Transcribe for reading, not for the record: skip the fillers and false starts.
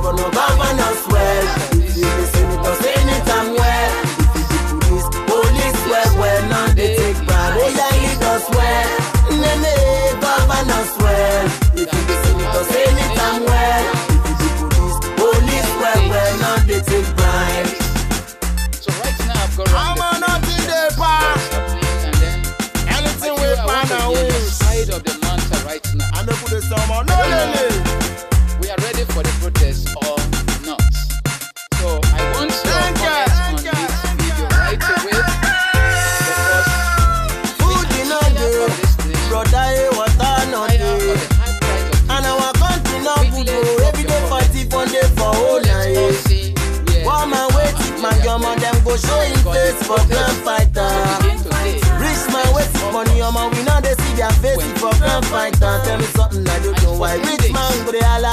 but no governors well. If you be senator, senator well. If you be police well. Now they take bribe, oh yeah, lead us well. Nene, governors well. If you be senator, senator well. If you be police well. Now they take bribe. So right now I've got I'm not in the park. and then Anything we find the out other is. side of the matter right now. And they put the song on. No, Lily. We are ready for the protest or not. So I want your Thank you, comments on thank you, this thank video you. right away. Because Food in a day, brother, water no fire for day. the high price of And our country now good oh, every day fighting for day for whole night. One man wait, my girl, them go show him face for grand fighter. Rich man wait money, your man we know they see their face for grand fighter. Tell me something I don't know why. Rich man go they all